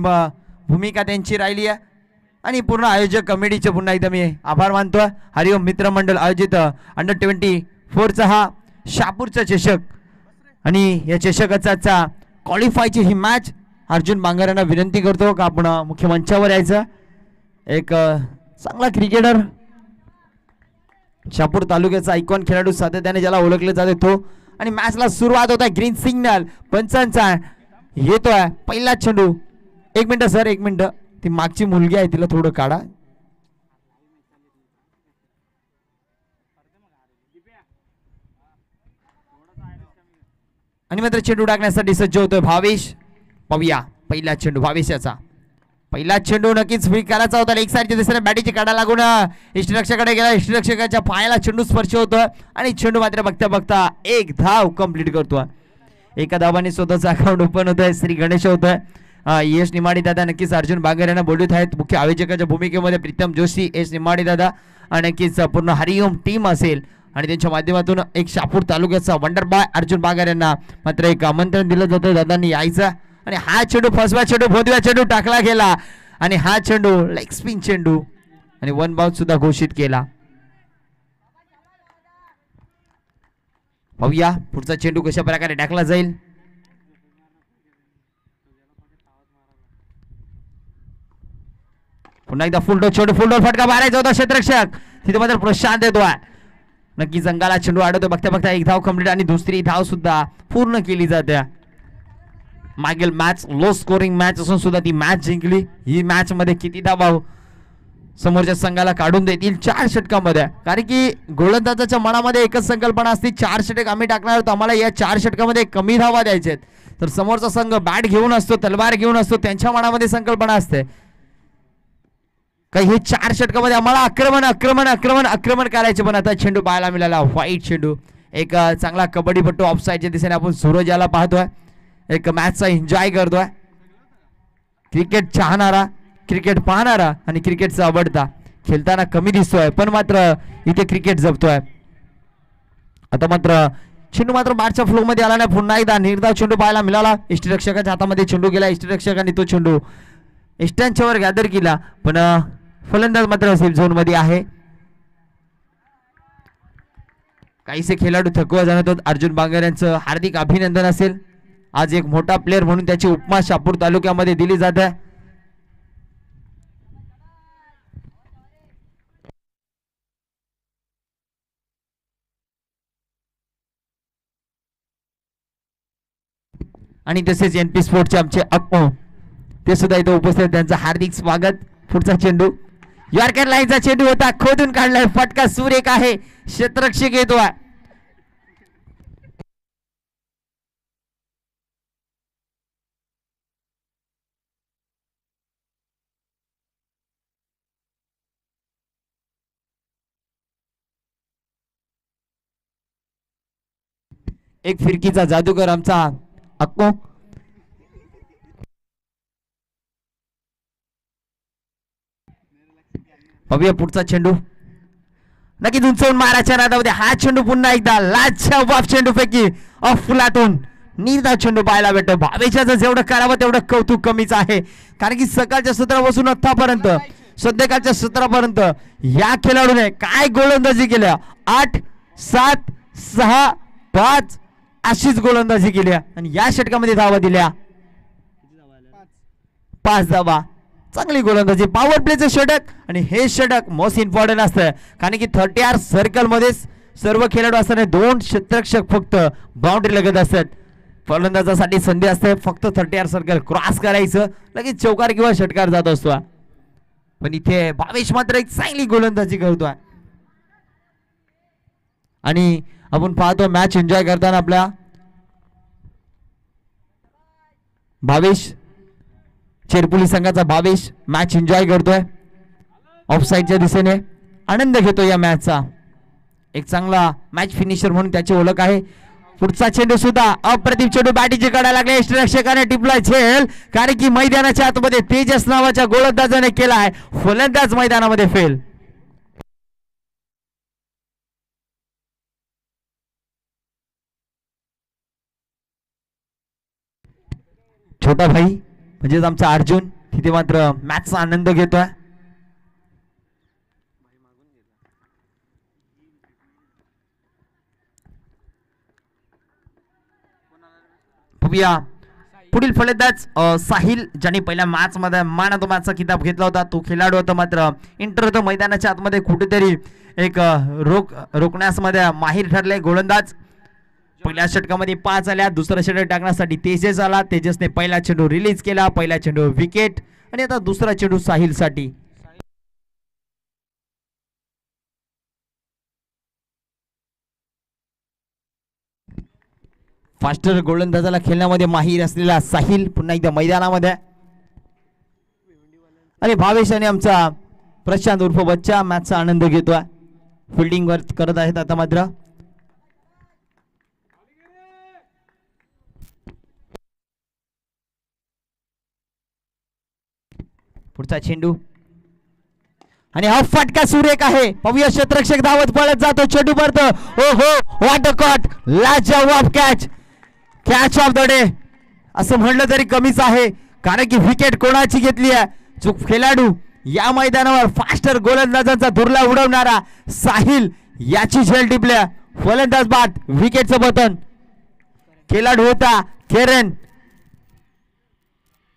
अप्रतिम भूमिका त्यांची राहिली आहे आणि पूर्ण आयोजक कमिटीचे पुन्हा एकदा मी आभार मानतोय. हरिओम मित्रमंडळ आयोजित अंडर-24चा हा शहापूरचा चषक आणि या चषकाचा क्वालिफायची ही मॅच. अर्जुन बांगर यांना विनंती करतो का आपण मुख्य मंचावर यायचं. एक चांगला क्रिकेटर, शहापूर तालुक्याचा आयकॉन खेळाडू सातत्याने ज्याला ओळखले जाते तो. आणि मॅचला सुरुवात होत आहे. ग्रीन सिग्नल पंचांचा येतोय. पहिला चेंडू. एक मिनिट सर, एक मिनिट. ती मागची मुलगी आहे तिला थोडं काढा. आणि मात्र चेंडू टाकण्यासाठी सज्ज होतोय भावेश. पाहूया पहिला चेंडू भावेशाचा. पहिला चेंडू नक्कीच स्वीक करायचा होता. एक साईडच्या दिशेने बॅटीची काढा लागून इष्टरक्षकाकडे गेला. इष्टरक्षकाच्या पायाला चेंडू स्पर्श होतोय आणि चेंडू मात्र बघता बघता एक धाव कंप्लीट करतोय. एका धावाने स्वतःचा अकाउंट ओपन होतोय. श्री गणेश होतोय. यश निमाडी दादा नक्कीच अर्जुन बांगर यांना बोलत आहेत. मुख्य आयोजकाच्या भूमिकेमध्ये प्रीतम जोशी, यश निमाडी दादा आणि नक्कीच पूर्ण हरिओम टीम असेल आणि त्यांच्या माध्यमातून एक शहापूर तालुक्याचा वंडर बॉय अर्जुन बांगर यांना मात्र एक आमंत्रण दिलं जातं दादांनी यायचं. आणि हा चेंडू फसवा चेंडू, भोदव्या चेंडू टाकला गेला आणि हा चेंडू लेग स्पिन चेंडू आणि वन बाउंस सुद्धा घोषित केला. पाहूया पुढचा चेंडू कशा प्रकारे टाकला जाईल. पुन्हा एकदा फुलडो चेंडू, फुलडो फटका मारायचा होता. क्षेत्ररक्षक तिथे मात्र प्रशांत येतोय. नक्की जंगाला चेंडू अडवतो. बघता बघता एक धाव कंप्लीट आणि दुसरी धाव सुद्धा पूर्ण केली जाते. मागील मॅच लो स्कोरिंग मॅच असून सुद्धा ती मॅच जिंकली. ही मॅच मध्ये किती धावा समोरच्या संघाला काढून देतील 4 षटकामध्ये. कारण की गोलंदाजाच्या मनामध्ये एकच संकल्पना असते, 4 षटक आम्ही टाकणार आहोत, आम्हाला या 4 षटकामध्ये कमी धावा द्यायचे. तर समोरचा संघ बॅट घेऊन असतो, तलवार घेऊन असतो, त्यांच्या मनामध्ये संकल्पना असते काही हे 4 षटकामध्ये आम्हाला आक्रमण आक्रमण आक्रमण आक्रमण करायचे. पण आता चेंडू पाहायला मिळाला व्हाईट चेंडू. एक चांगला कबड्डीपट्टू ऑफ साईडच्या दिशेने आपण सूरज याला पाहतोय. एक मॅचचा एन्जॉय करतोय. क्रिकेट चाहणारा, क्रिकेट पाहणारा आणि क्रिकेटचा आवडता खेळताना कमी दिसतोय पण मात्र इथे क्रिकेट जपतोय. आता मात्र चेंडू मात्र बॅटच्या फ्लो मध्ये आला नाही. पुन्हा एकदा निर्धाव चेंडू पाहायला मिळाला. इष्टरक्षकाच्या हातामध्ये चेंडू गेला. इष्टरक्षकाने तो चेंडू इष्टांच्यावर गॅदर केला पण फलंदाज मात्र सेफ झोन मध्ये आहे. काहीसे खेळाडू थकवा जाणवतात. अर्जुन बांगर यांचं हार्दिक अभिनंदन असेल. आज एक मोठा प्लेअर म्हणून त्याची उपमा शहापूर तालुक्यामध्ये दिली जाते. आणि तसेच एनपी स्पोर्टचे आमचे अप्पो ते सुद्धा इथे उपस्थित, त्यांचं हार्दिक स्वागत. पुढचा चेंडू यॉर्कर लाईनचा चेंडू होता, खोदून काढलाय. फटका सुरेख आहे. क्षेत्ररक्षक येतोय. एक फिरकीचा जादूगर आमचा अक्को. पाहूया पुढचा चेंडू. नक्कीच उंचवून मारायच्या नादामध्ये हा चेंडू पुन्हा एकदा लाजवाब चेंडू पैकी अफलातून निर्धाव चेंडू पाहायला भेटतो. भावेशाचं जेवढं करावं तेवढं कौतुक कमीच आहे. कारण की सकाळच्या सत्रापासून आतापर्यंत सध्याकाळच्या सत्रापर्यंत या खेळाडूने काय गोलंदाजी केल्या. 8, 7, 6, 5 अशीच गोलंदाजी केली आणि या षटकामध्ये धावा दिल्या 5 धावा. चांगली गोलंदाजी, पॉवर प्लेचं षटक आणि हे षटक मोस्ट इम्पॉर्टंट असतं. कारण की 30 सर्कल मध्ये सर्व खेळाडू असताना 2 क्षेत्ररक्षक फक्त बाउंड्री लगत असतात. फलंदाजासाठी संधी असते फक्त 30 सर्कल क्रॉस करायचं, लगेच चौकार किंवा षटकार जात असतो. पण इथे भावेश मात्र एक चांगली गोलंदाजी करतोय आणि आपण पाहतो मॅच एन्जॉय करताना आपल्या भावेश चेरपुली संघाचा भावेश मॅच एन्जॉय करतोय. ऑफसाईडच्या दिशेने आनंद घेतो या मॅचचा. एक चांगला मॅच फिनिशर म्हणून त्याची ओळख आहे. पुढचा चेंडू सुद्धा अप्रतिम चेंडू बॅटीचे काढायला लागले. इष्टरक्षकाने टिपलाय झेल. कारण की मैदानाच्या आतमध्ये तेजस नावाच्या गोलंदाजाने केलाय. फलंदाज मैदानामध्ये फेल. छोटा भाई म्हणजेच आमचा अर्जुन तिथे मात्र मॅचचा आनंद घेतोय. बघूया पुढील फलंदाज साहिल, ज्याने पहिल्या मॅच मध्ये मॅन ऑफ द मॅचचा किताब घेतला होता. तो खेळाडू होता मात्र इंटर होतं मैदानाच्या आतमध्ये कुठेतरी एक रोखण्यास मध्ये माहीर ठरले गोलंदाज. पहिल्या षटकामध्ये 5 आल्या. दुसरा षटक टाकण्यासाठी तेजस आला. तेजसने पहिला चेंडू रिलीज केला. पहिला चेंडू विकेट आणि आता दुसरा चेंडू साहिल साठी. फास्टर गोलंदाजाला खेळण्यामध्ये माहीर असलेला साहिल पुन्हा एकदा मैदानामध्ये. आणि भावेश आणि आमचा प्रशांत उर्फ बच्चा मॅचचा आनंद घेतोय. फिल्डिंग वर करत आहेत आता मात्र. पुढचा चेंडू आणि हा फटका सुरेख आहे. पाहूया क्षेत्ररक्षक धावत पळत जातो. चेंडू भरतो. ओ हो व्हॉट अ कॉट. लाजवाब catch. Catch of the day असं म्हणलं तरी कमीच आहे, कारण की विकेट कोणाची घेतली आहे. जो खेळाडू या मैदानावर फास्टर गोलंदाजांचा धुरला उडवणारा साहिल याची झेल टिपल्या. फलंदाज बाद. विकेटचं बटन. खेळाडू होता केरन.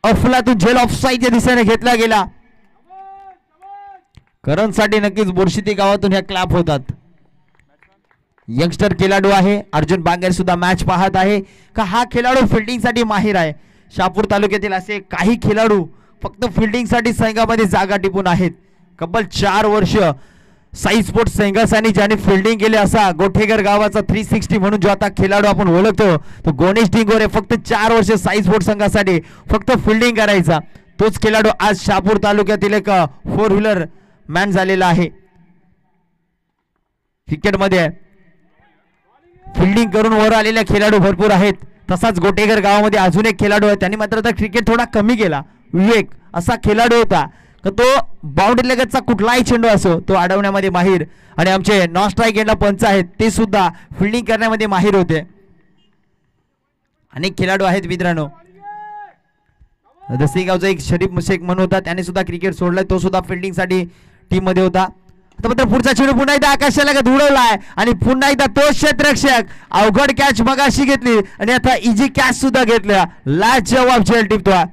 अफलातून झेल ऑफसाईडच्या दिशेने घेतला गेला. करणसाठी नक्कीच बोरशिती गावातून ह्या क्लॅप होतात. यंगस्टर खेळाडू आहे. अर्जुन बांगर सुद्धा मॅच पाहत आहे का हा खेळाडू फिल्डिंग साठी माहीर आहे. शहापूर तालुक्यातील असे काही खेळाडू फक्त फिल्डिंग साठी संघामध्ये जागा टिपून आहेत. तब्बल 4 वर्ष साई स्पोर्ट्स संघासाठी ज्याने फिल्डिंग केले असा गोठेगर गावाचा 360 म्हणून जो आता खेळाडू आपण ओळखतो तो गणेश डिंगोरे फक्त 4 वर्ष साई स्पोर्ट्स संघासाठी फक्त फिल्डिंग करायचा. तोच खेळाडू आज शहापूर तालुक्यातील एक 4 व्हीलर मॅन झालेला आहे. क्रिकेटमध्ये फिल्डिंग करून वर आलेले खेळाडू भरपूर आहेत. तसाच गोटेगर गावामध्ये अजून एक खेळाडू आहे. त्यांनी मात्र आता क्रिकेट थोडा कमी केला. विवेक असा खेळाडू होता का तो बाउंड्री लगतचा कुठलाही चेंडू असो तो अडवण्यामध्ये माहीर. आणि आमचे नॉन स्ट्राईक एंडला पंच आहेत ते सुद्धा फिल्डिंग करण्यामध्ये माहीर होते. अनेक खेळाडू आहेत मित्रांनो. दसेगावचा एक शरीफ शेख म्हणून होता, त्याने सुद्धा क्रिकेट सोडलाय. तो सुद्धा फिल्डिंग साठी टीम मध्ये होता. आता मात्र पुढचा चेंडू पुन्हा एकदा आकाशाला उडवलाय आणि पुन्हा एकदा तो क्षेत्ररक्षक अवघड कॅच मगाशी घेतली आणि आता इझी कॅच सुद्धा घेतल्या. लाजवाब झेल टिपतोय.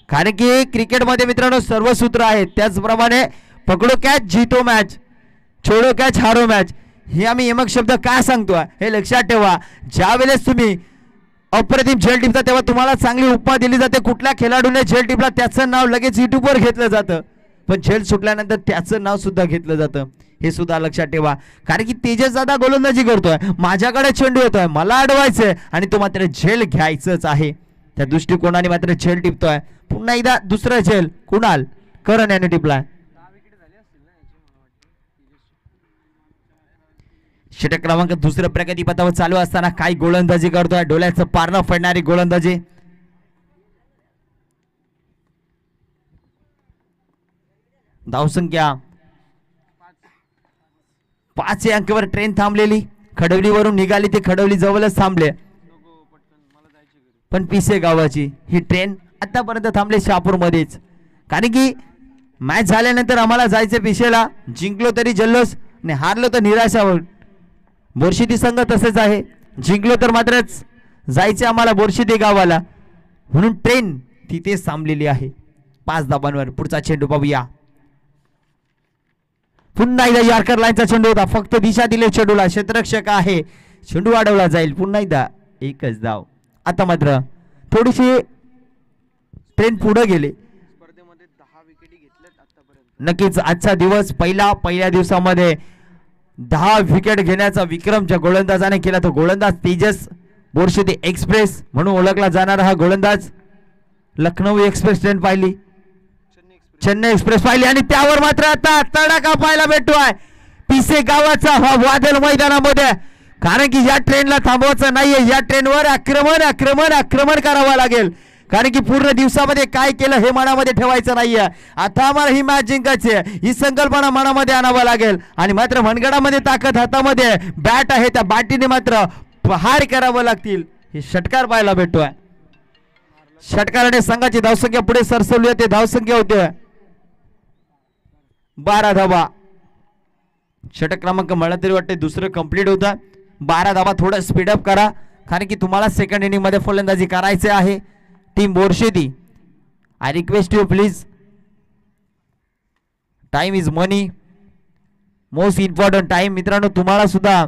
कारण की क्रिकेटमध्ये मित्रांनो सर्व सूत्र आहेत. त्याचप्रमाणे पकडो कॅच जीतो मॅच, छोडो कॅच हारो मॅच. हे आम्ही यमक शब्द का सांगतोय हे लक्षात ठेवा. ज्या वेळेस तुम्ही अप्रतिम झेल टिपता तेव्हा तुम्हाला चांगली उपमा दिली जाते. कुठल्या खेळाडूने झेल टिपला त्याचं नाव लगेच युट्यूबवर घेतलं जातं, पण झेल सुटल्यानंतर त्याचं नाव सुद्धा घेतलं जातं. हे सुद्धा लक्षात ठेवा. कारण की तेजस दादा गोलंदाजी करतोय, माझ्याकडे चेंडू येतोय, मला अडवायचंय आणि तो मात्र झेल घ्यायचंच आहे. त्या दृष्टिकोनाने मात्र झेल टिपतोय. पुन्हा एकदा दुसरं झेल कुणाल करण याने टिपलाय. षटक क्रमांक दुसरं प्रगतीपथावर चालू असताना काय गोलंदाजी करतोय. डोळ्याचं पारणं फडणारी गोलंदाजी. धावसंख्या 5 या अंकावर ट्रेन थांबलेली. खडवलीवरून निघाली ते खडवली जवळच थांबले, पण पिसे गावाची ही ट्रेन आतापर्यंत थांबले शहापूर मध्येच. कारण की मॅच झाल्यानंतर आम्हाला जायचं पिशेला. जिंकलो तरी जल्लोष आणि हारलो तर निराशावर. बोरशिती संघ तसेच आहे. जिंकलो तर मात्रच जायचे आम्हाला बोरशिती गावाला, म्हणून ट्रेन तिथेच थांबलेली आहे 5 धाबांवर. पुढचा चेंडू पाहूया. पुन्हा एकदा यॉर्कर लाईनचा चेंडू होता. फक्त दिशा दिले चेंडूला. क्षेत्ररक्षक आहे. चेंडू वाढवला जाईल. पुन्हा एकदा एकच धाव. आता मात्र थोडीशी ट्रेन पुढे गेले. नक्कीच आजचा दिवस पहिल्या दिवसामध्ये 10 विकेट घेण्याचा विक्रम ज्या गोलंदाजाने केला तो गोलंदाज तेजस. बोरशिती एक्सप्रेस म्हणून ओळखला जाणारा हा गोलंदाज. लखनौ एक्सप्रेस ट्रेन पाहिली, चेन्नई एक्सप्रेस पाहिली आणि त्यावर मात्र आता तडाखा पाहायला भेटतोय पिसे गावाचा हा वादळ मैदानामध्ये. कारण की या ट्रेनला थांबवायचं नाहीये. या ट्रेनवर आक्रमण आक्रमण आक्रमण करावं लागेल. कारण की पूर्ण दिवसामध्ये काय केलं हे मनामध्ये ठेवायचं नाहीये. आता आम्हाला ही मॅच जिंकायची आहे, ही संकल्पना मनामध्ये आणावं लागेल. आणि मात्र मनगडामध्ये ताकद, हातामध्ये बॅट आहे, त्या बॅटीने मात्र प्रहार करावं लागतील. हे षटकार पाहायला भेटतोय. षटकाराने संघाची धावसंख्या पुढे सरसवली होते. धावसंख्या होते 12 धावा. षटक क्रमांक मला तरी वाटते दुसरं कंप्लीट होतं. 12 धावा. थोडं स्पीडअप करा कारण की तुम्हाला सेकंड इनिंग मध्ये फलंदाजी करायचे आहे. Team Borsheti, I request you please. Time is money, most important time. मित्रांनो तुम्हाला सुद्धा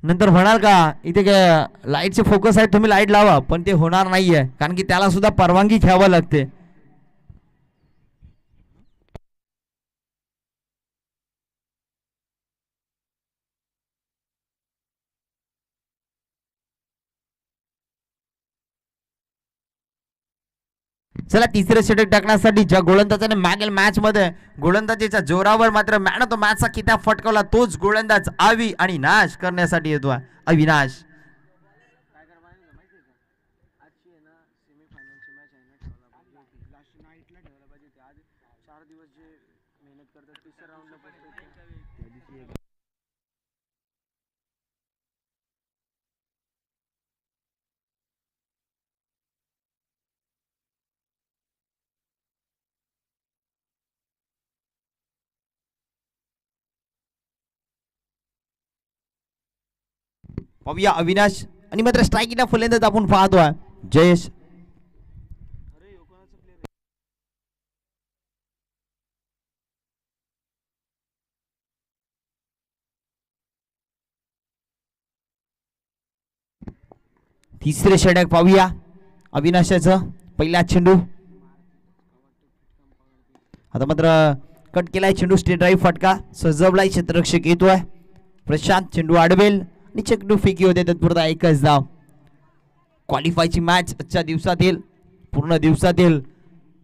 नंतर म्हणाल का इथे काय लाईटचे फोकस आहे, तुम्ही लाईट लावा, पण ते होणार नाहीये कारण की त्याला सुद्धा परवानगी घ्यावी लागते. चला तिसरे षटक टाकण्यासाठी ज्या गोलंदाजाने मागील मॅच मध्ये गोलंदाजीच्या जोरावर मात्र मॅन ऑफ द मॅचचा किताब फटकावला तोच गोलंदाज आवी आणि नाश करण्यासाठी येतो अविनाश. पाहूया अविनाश आणि मात्र स्ट्राईकला फलंदाज आपण पाहतोय जयेश. तिसरे षटक पाहूया अविनाशाचं. पहिला चेंडू आता मात्र कट केलाय चेंडू. स्टेट ड्राईव्ह फटका सजवलाय. क्षेत्ररक्षक येतोय प्रशांत. चेंडू आडवेल आणि चेंडू फेकी होते तत्पुरता एकच धाव. क्वालिफायची मॅच आजच्या दिवसातील पूर्ण दिवसातील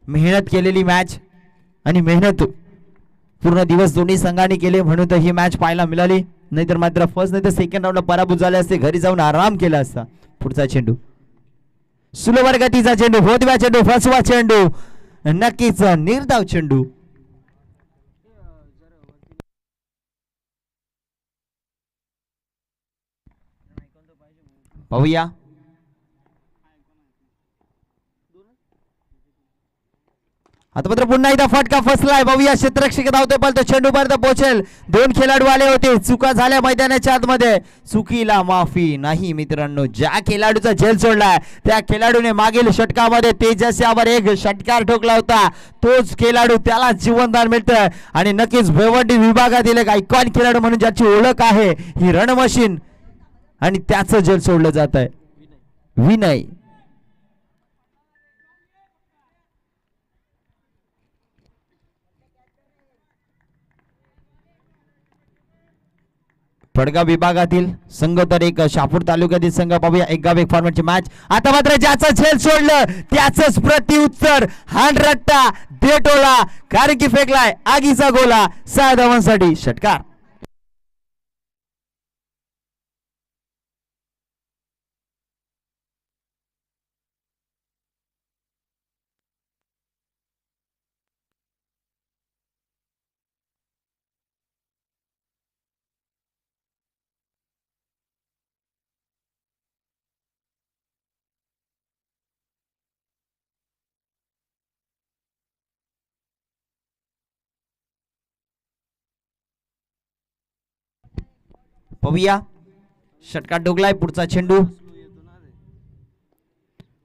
मेहनत केलेली मॅच आणि मेहनत पूर्ण दिवस दोन्ही संघाने केले म्हणून तर ही मॅच पाहायला मिळाली. नाहीतर मात्र फर्स्ट नाही तर सेकंड राऊंडला पराभूत झाले असते, घरी जाऊन आराम केला असता. पुढचा चेंडू सुलभ गतीचा चेंडू, होतव्या चेंडू, फसवा चेंडू, नक्कीच निर्धाव चेंडू. पाहूया आता मात्र पुन्हा एकदा फटका फसलाय. पाहूया क्षेत्ररक्षक धावतोय पण तो चेंडू पर्यंत पोहोचेल. दोन खेळाडू आले होते, चुका झाल्या मैदानाच्या आतमध्ये. चुकीला माफी नाही मित्रांनो. ज्या खेळाडूचा झेल सोडलाय त्या खेळाडूने मागील षटकामध्ये तेजस यावर एक षटकार ठोकला होता. तोच खेळाडू त्याला जीवनदान मिळतं आणि नक्कीच भिवंडी विभागातील एक आयकॉन खेळाडू म्हणून ज्याची ओळख आहे ही रण मशीन आणि त्याचं झेल सोडलं जात आहे विनय. फडगाव विभागातील संघ तर एक शहापूर तालुक्यातील संघ. पाहूया एक गाव एक फॉर्मॅटची मॅच. आता मात्र ज्याचं झेल सोडलं त्याचंच प्रत्युत्तर हान रट्टा देटोला कारण की फेकलाय आगीचा गोला. 6 धावांसाठी षटकार. पाहूया षटकार डोगलाय. पुढचा चेंडू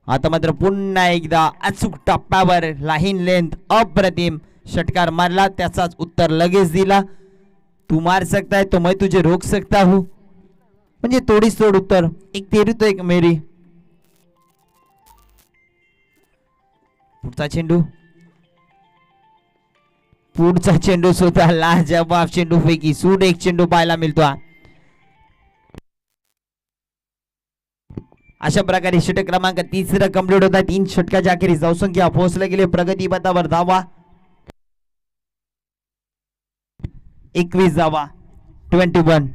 आता मात्र पुन्हा एकदा अचूक टप्प्यावर लाईन लेंथ अप्रतिम षटकार मारला. त्याचाच उत्तर लगेच दिला. तू मार सकता है तो मैं तुझे रोक सकता हूं म्हणजे तोडीस तोड उत्तर. एक तेरी तो एक मेरी. पुढचा चेंडू पुढचा चेंडू सुद्धा लाजवाब चेंडू पैकी सूट एक चेंडू पाहायला मिळतो. अशा प्रकारे षटक क्रमांक तिसरा कंप्लीट होता. 3 षटकाच्या अखेरीस धावसंख्या पोहोचले गेले प्रगती पथावर. धावा 21 धावा 21.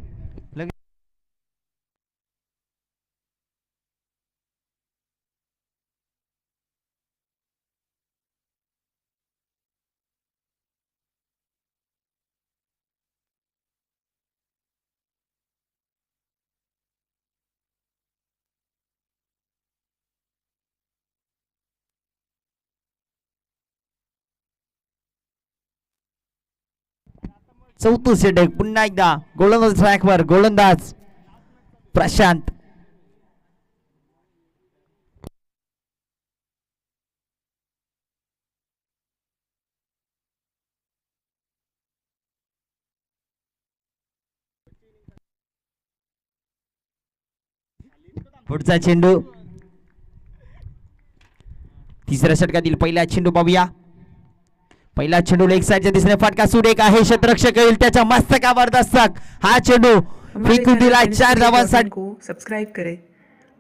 चौथं षटक पुन्हा एकदा गोलंदाज ट्रॅकवर गोलंदाज प्रशांत. पुढचा चेंडू तिसऱ्या षटकातील पहिला चेंडू पाहूया. पहिला चेंडू लेग साइडच्या दिशेने फटका सुरेख आहे. क्षेत्ररक्षक येईल त्याच्या मस्तकावर दस्तक. हा चेंडू फेकून दिला 4 धावांसाठी. सब्सक्राइब करें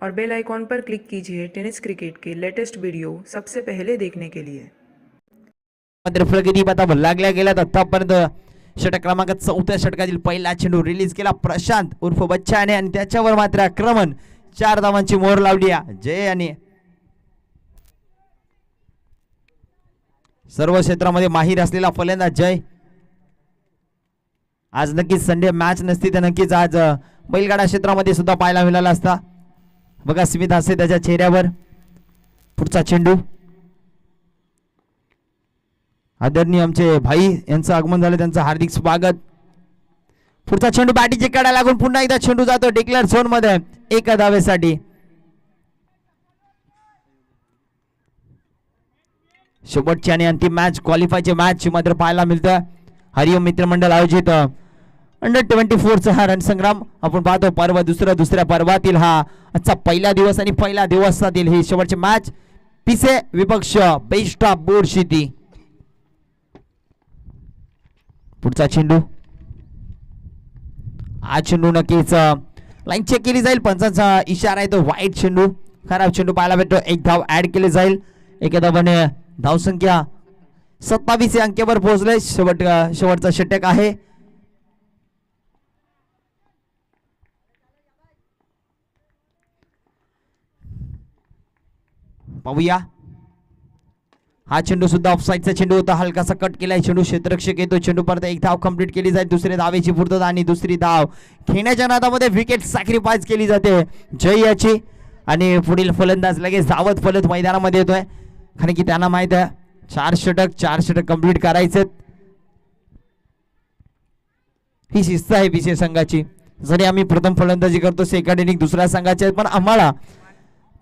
और बेल आइकॉन पर क्लिक कीजिए टेनिस क्रिकेट के लेटेस्ट वीडियो सबसे पहले देखने के लिए. मात्र प्रगती आता लागल्या गेल्यात आतापर्यंत षटक क्रमांक 4थ्या षटकातील पहिला चेंडू रिलीज केला प्रशांत उर्फ बच्चाने आणि त्याच्यावर मात्र आक्रमण 4 धावांची मोहर लावली. जय आणि सर्व क्षेत्रामध्ये माहीर असलेला फलंदाज जय. आज नक्कीच संडे मॅच नसती तर नक्कीच आज बैलगाडा क्षेत्रामध्ये सुद्धा पाहायला मिळाला असता. बघा स्मित हास्य त्याच्या चेहऱ्यावर. पुढचा चेंडू आदरणीय आमचे भाई यांचं आगमन झालं त्यांचं हार्दिक स्वागत. पुढचा चेंडू बॅटीची कडा लागून पुन्हा एकदा चेंडू जातो डिक्लेअर झोन मध्ये 1 धावेसाठी. शेवटची आणि अंतिम मॅच क्वालिफायचे मॅच मात्र पाहायला मिळतं. हरिओम मित्रमंडळ आयोजित अंडर-24 हा रणसंग्राम आपण पाहतो. पर्व दुसऱ्या पर्वातील हा आजचा पहिला दिवस आणि पहिल्या दिवसातील ही शेवटची मॅच. पिसे विपक्ष बेस्ट ऑफ बोर्ड शेती. पुढचा चेंडू हा चेंडू नक्कीच लाईन चेक केली जाईल. पंचांचा इशारा आहे तो वाईट चेंडू. खराब चेंडू पाहायला भेटतो. 1 धाव ऍड केली जाईल. 1 धावाने धावसंख्या 27 या अंकावर पोहोचले. शेवटचा षटक आहे. पाहूया हा चेंडू सुद्धा ऑफसाईडचा चेंडू होता. हलकासा कट केलाय चेंडू. क्षेत्ररक्षक येतो. चेंडू परत 1 धाव कंप्लीट केली जाईल. दुसऱ्या धावेची पूर्तता आणि दुसरी धाव खेळण्याच्या नादामध्ये विकेट सॅक्रिफाईस केली जाते जय याची. आणि पुढील फलंदाज लगेच धावत फलत मैदानामध्ये येतोय कारण की त्यांना माहित आहे 4 षटक कंप्लीट करायचे. ही शिस्त आहे बीसीए संघाची. जरी आम्ही प्रथम फलंदाजी करतो सेकंड इनिंग दुसऱ्या संघाचे आहेत पण आम्हाला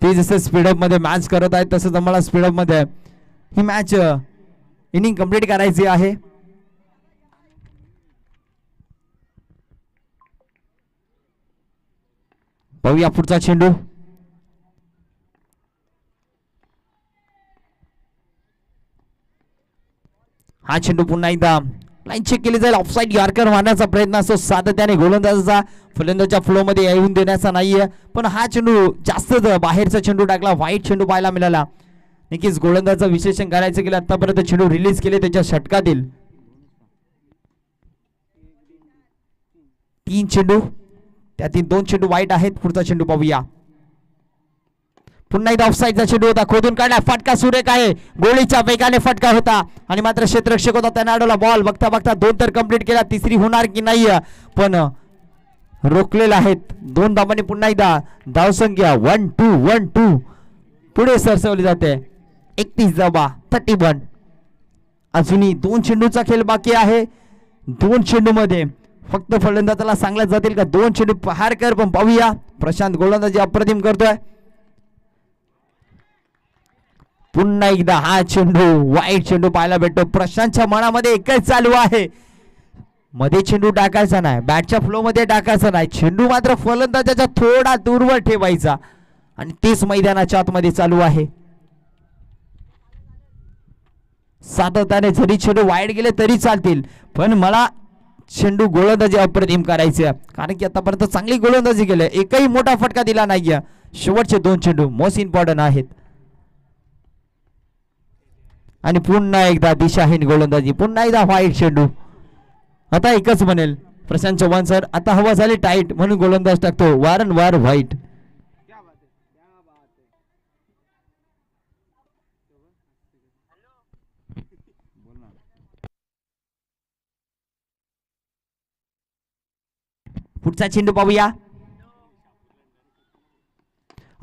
ते जसं स्पीडअप मध्ये मॅच करत आहेत तसंच आम्हाला स्पीडअप मध्ये ही मॅच इनिंग कंप्लीट करायची आहे. पाहूया पुढचा चेंडू हा चेंडू पुन्हा एकदा लाईन चेक केली जाईल. ऑफसाईड यॉर्कर मारण्याचा प्रयत्न असतो सातत्याने गोलंदाजाचा फलंदाजाच्या फ्लो मध्ये येऊन देण्याचा नाहीये पण हा चेंडू जास्त बाहेरचा चेंडू टाकला. वाईट चेंडू पाहायला मिळाला. नक्कीच गोलंदाजाचं विश्लेषण करायचं गेलं आतापर्यंत चेंडू रिलीज केले त्याच्या षटकातील 3 चेंडू त्यातील 2 चेंडू वाईट आहेत. पुढचा चेंडू पाहूया. पुन्हा एकदा ऑफसाईडचा चेंडू होता. खोदून काढला. फटका सुरेख आहे. गोळीच्या वेगाने फटका होता आणि मात्र क्षेत्ररक्षक होता त्याने अडवला बॉल. बघता बघता 2 तर कंप्लीट केला. तिसरी होणार की नाही पण रोखलेला आहेत. 2 धावांनी पुन्हा एकदा धावसंख्या 1-2 पुढे सरसवली जाते. 31 धावा 31. अजूनही 2 चेंडूचा खेळ बाकी आहे. 2 चेंडू मध्ये फक्त फलंदाजाला सांगण्यात जातील का 2 चेंडू प्रहार कर. पण पाहूया प्रशांत गोलंदाजी अप्रतिम करतोय. पुन्हा एकदा हा चेंडू वाईट चेंडू पाहायला भेटतो. प्रशांतच्या मनामध्ये एकच चालू आहे मध्ये चेंडू टाकायचा नाही. बॅटच्या फ्लो मध्ये टाकायचा नाही. चेंडू मात्र फलंदाजाच्या थोडा दूरवर ठेवायचा आणि तेच मैदानाच्या आतमध्ये चालू आहे. सातत्याने जरी चेंडू वाईट गेले तरी चालतील पण मला चेंडू गोलंदाजी अप्रतिम करायचे कारण की आतापर्यंत चांगली गोलंदाजी केली. एकही मोठा फटका दिला नाहीये. शेवटचे 2 चेंडू मोस्ट इम्पॉर्टंट आहेत. आणि पुन्हा एकदा दिशाहीन गोलंदाजी. पुन्हा एकदा व्हाईट चेंडू. आता एकच म्हणेल प्रशांत चव्हाण सर आता हवा झाली टाईट म्हणून गोलंदाज टाकतो वारंवार व्हाईट. पुढचा चेंडू पाहूया.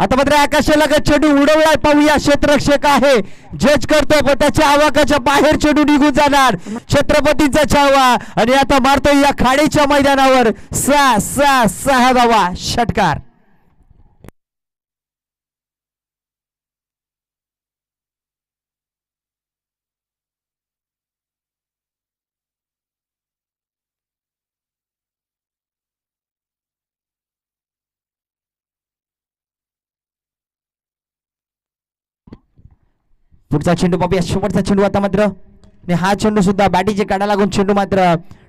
आता मात्र आकाशाला चेंडू उडवलाय, पाहूया क्षेत्ररक्षक आहे, जज करतो पण त्याच्या आवाकाच्या बाहेर चेंडू निघून जाणार. छत्रपतींचा चावा आणि आता मारतोय या खाडीच्या मैदानावर 6 धावा, षटकार. पुढचा चेंडू पाहूया, शेवटचा चेंडू आता मात्र, आणि हा चेंडू सुद्धा बॅटीचे काढा लागून चेंडू मात्र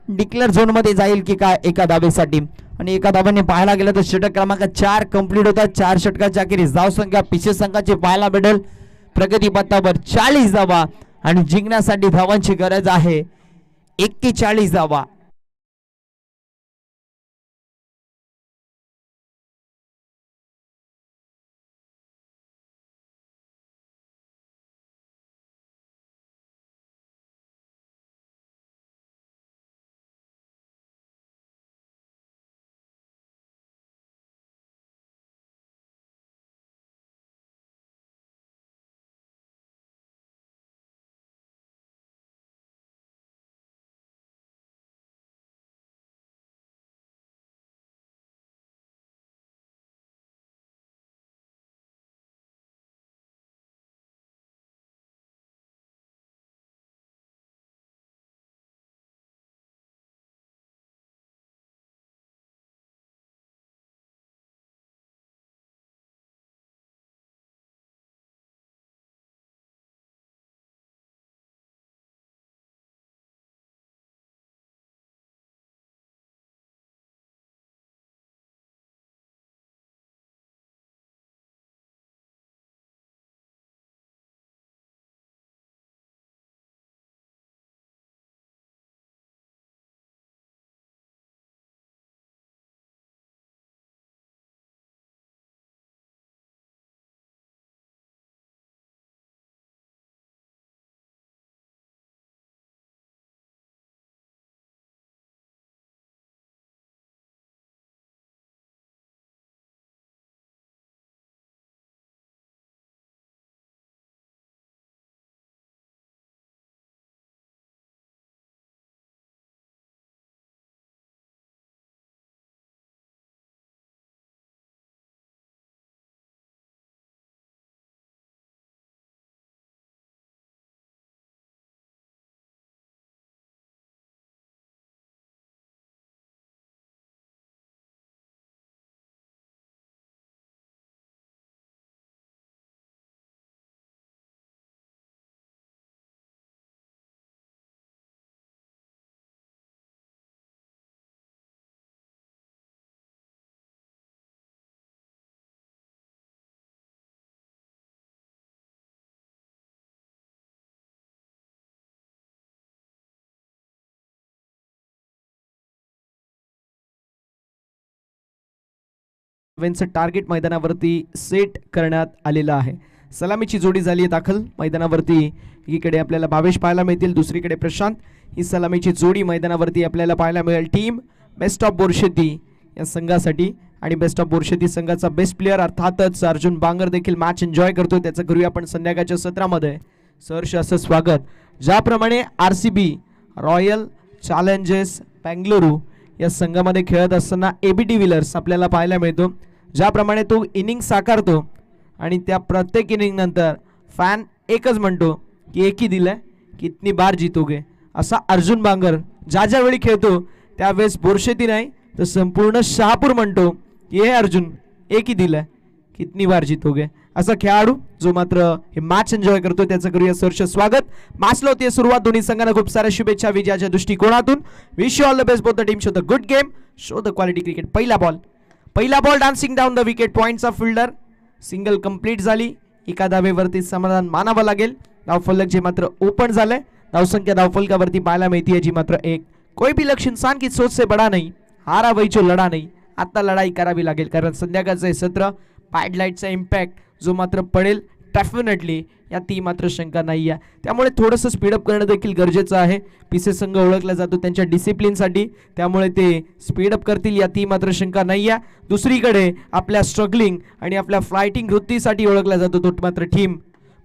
डिक्लेअर झोन मध्ये जाईल की काय एका धावेसाठी. आणि एका धाव्याने पाहायला गेलं तर षटक क्रमांक 4 कंप्लीट होतात. 4 षटकाच्या अखेरीस धाव संख्या पिछे संघाची पाहायला भेटेल प्रगती पथावर 40 धावा आणि जिंकण्यासाठी धावांची गरज आहे 41 धावा. टार्गेट मैदानावरती सेट करण्यात आलेला आहे. सलामीची जोडी झाली आहे दाखल मैदानावरती. एकीकडे आपल्याला भावेश पाहायला मिळतील, दुसरीकडे प्रशांत. ही सलामीची जोडी मैदानावरती आपल्याला पाहायला मिळेल. टीम बेस्ट ऑफ बोरशेती या संघासाठी आणि बेस्ट ऑफ बोरशेती संघाचा बेस्ट प्लेअर अर्थातच अर्जुन बांगर देखील मॅच एन्जॉय करतोय. त्याचं करूया आपण संध्याकाळच्या सत्रामध्ये सहर्ष असं स्वागत. ज्याप्रमाणे RCB रॉयल चॅलेंजर्स बेंगलुरू या संघामध्ये खेळत असताना AB डिव्हिलियर्स आपल्याला पाहायला मिळतो. ज्याप्रमाणे तो इनिंग साकारतो आणि त्या प्रत्येक इनिंग नंतर फॅन एकच म्हणतो की एक ही दिलंय कितनी बार जीतोगे. असा अर्जुन बांगर ज्या ज्यावेळी खेळतो त्यावेळेस बोरशेती नाही तर संपूर्ण शहापूर म्हणतो की हे अर्जुन एक ही दिलंय कितनी बार जीतोगे. असा खेळाडू जो मात्र हे मॅच एन्जॉय करतो त्याचं करूया सहर्ष स्वागत. मॅचला होती सुरुवात. दोन्ही संघांना खूप साऱ्या शुभेच्छा विजयाच्या दृष्टिकोनातून. Wish you all the best both the team. Show the good game, show the quality cricket. पहिला ball dancing down the wicket. पॉइंटचा फिल्डर सिंगल कंप्लीट झाली. एका धावेवरती समाधान मानावं लागेल. धावफलक जे मात्र ओपन झालंय. धावसंख्या धावफलकावरती पाहायला मिळते जी मात्र 1. कोई भी लक्ष्य इंसान की सोच से बड़ा नहीं, हारा वही जो लढा नहीं. आता लढाई करावी लागेल कारण संध्याकाळचं हे सत्र पाईड लाईटचा इम्पॅक्ट जो मात्र पडेल डेफिनेटली या ती मात्र शंका नाही आहे. त्यामुळे थोडंसं स्पीडअप करणं देखील गरजेचं आहे. पीसीएस संघ ओळखला जातो त्यांच्या डिसिप्लिनसाठी, त्यामुळे ते स्पीडअप करतील या ती मात्र शंका नाही आहे. दुसरीकडे आपल्या स्ट्रगलिंग आणि आपल्या फायटिंग वृत्तीसाठी ओळखला जातो तो मात्र टीम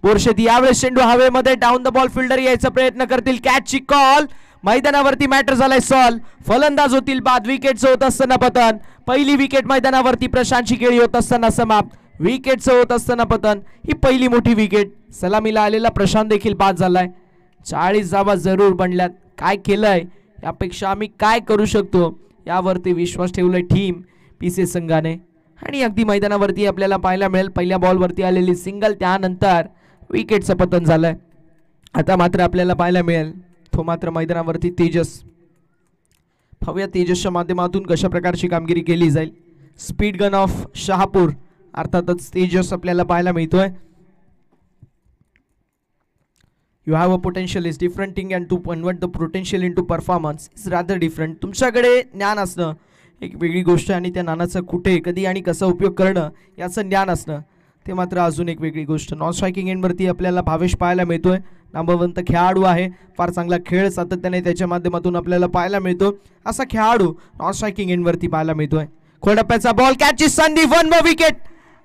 बोरशेती. यावेळेस चेंडू हवेमध्ये डाऊन द बॉल फिल्डर यायचा प्रयत्न करतील. कॅचची कॉल मैदानावरती मॅटर झालाय सॉल्व. फलंदाज होतील बाद. विकेटचं होत असताना पतन. पहिली विकेट मैदानावरती प्रशांतची खेळी होत असताना समाप्त. विकेटचं होत असताना पतन. ही पहिली मोठी विकेट. सलामीला आलेला प्रशांत देखील बाद झालाय. 40 धावा जरूर बनल्यात. काय केलंय यापेक्षा आम्ही काय करू शकतो यावरती विश्वास ठेवलाय टीम पीसीएस संघाने. आणि अगदी मैदानावरती आपल्याला पाहायला मिळेल पहिल्या बॉलवरती आलेली सिंगल, त्यानंतर विकेटचं पतन झालंय. आता मात्र आपल्याला पाहायला मिळेल तो मात्र मैदानावरती तेजस. पाहूया तेजसच्या माध्यमातून कशा प्रकारची कामगिरी केली जाईल. स्पीड गन ऑफ शहापूर अर्थातच तेजस आपल्याला पाहायला मिळतोय. You have a potential is different thing and to convert the potential into performance is rather different. तुमच्याकडे ज्ञान असणं एक वेगळी गोष्ट आणि त्या ज्ञानाचा कुठे कधी आणि कसा उपयोग करणं याचं ज्ञान असणं ते मात्र अजून एक वेगळी गोष्ट. नॉन स्ट्रायकिंग एंडवरती आपल्याला भावेश पाहायला मिळतोय. नामवंत खेळाडू आहे. फार चांगला खेळ सातत्याने त्याच्या माध्यमातून आपल्याला पाहायला मिळतो. असा खेळाडू नॉन स्ट्रायकिंग एंडवरती पाहायला मिळतोय. खोडप्प्याचा बॉल, कॅचची संधी, 1 more विकेट.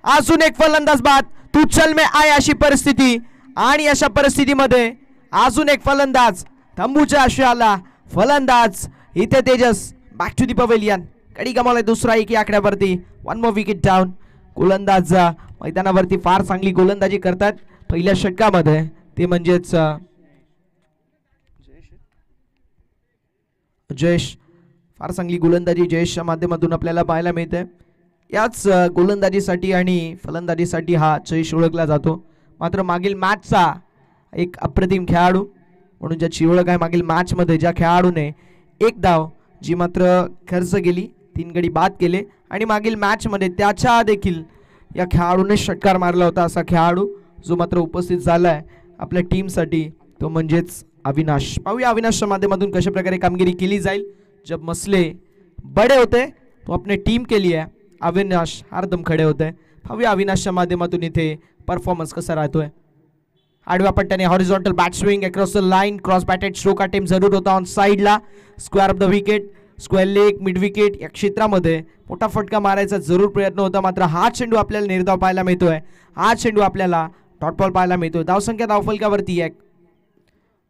अजून एक फलंदाज बाद. तू चल में आय अशी परिस्थिती आणि अशा परिस्थितीमध्ये अजून एक फलंदाज तंबूच्या आशयाला. फलंदाज इथे Tejas. Back to the pavilion. कडी गमावलाय दुसरा एकी आकड्यावरती. 1 more विकेट डाऊन. गोलंदाज मैदानावरती फार चांगली गोलंदाजी करतात पहिल्या षटकामध्ये, ते म्हणजेच जयेश. फार चांगली गोलंदाजी जयेशच्या माध्यमातून आपल्याला पाहायला मिळते. याच गोलंदाजीसाठी आणि फलंदाजीसाठी हा जयेश ओळखला जातो. मात्र मागील मॅचचा एक अप्रतिम खेळाडू म्हणून ज्याची ओळख आहे मागील मॅचमध्ये ज्या खेळाडूने एक धाव जी मात्र खर्च केली, 3 गडी बाद केले आणि मागील मॅचमध्ये त्याच्या देखील या खेळाडूने षटकार मारला होता असा खेळाडू जो मात्र उपस्थित झाला आहे आपल्या टीमसाठी, तो म्हणजेच अविनाश. पाहूया अविनाशच्या माध्यमातून कशा प्रकारे कामगिरी केली जाईल. जब मसले बडे होते तो अपने टीम के लिए अविनाश हरदम खडे होते. पाहूया अविनाशच्या माध्यमातून इथे परफॉर्मन्स कसा राहतोय. आडव्या पट्ट्याने horizontal bat swing across the line. Cross batted stroke attempt जरूर होता ऑन साईडला. Square off the wicket, square leg, mid wicket या क्षेत्रामध्ये मोठा फटका मारायचा जरूर प्रयत्न होता. मात्र हा चेंडू आपल्याला निर्धाव पाहायला मिळतोय. हा चेंडू आपल्याला डॉट बॉल पाहायला मिळतोय. धावसंख्या धावफलकावरती 1.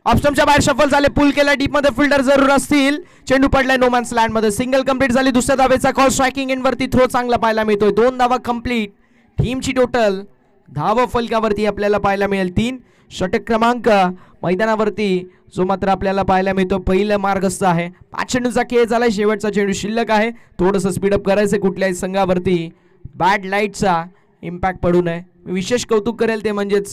ऑप्शनच्या बाहेर शफल झाले. पुल केला. डीप मध्ये फिल्डर जरूर असतील. चेंडू पडलाय नो मॅन्स लँड मध्ये. सिंगल कंप्लीट झाली. दुसऱ्या धावेचा कॉल. स्ट्रायकिंग एंड वरती थ्रो चांगला पाहायला मिळतोय. 2 धावा कंप्लीट. टीमची टोटल धाव फलकावरती आपल्याला पाहायला मिळेल 3. षटक क्रमांक मैदानावरती जो मात्र आपल्याला पाहायला मिळतो पहिला मार्गस्थ आहे. 5 चेंडूचा खेळ झालाय. शेवटचा चेंडू शिल्लक आहे. थोडंसं स्पीडअप करायचं कुठल्याही संघावरती बॅड लाईटचा इम्पॅक्ट पडू नये. मी विशेष कौतुक करेल ते म्हणजेच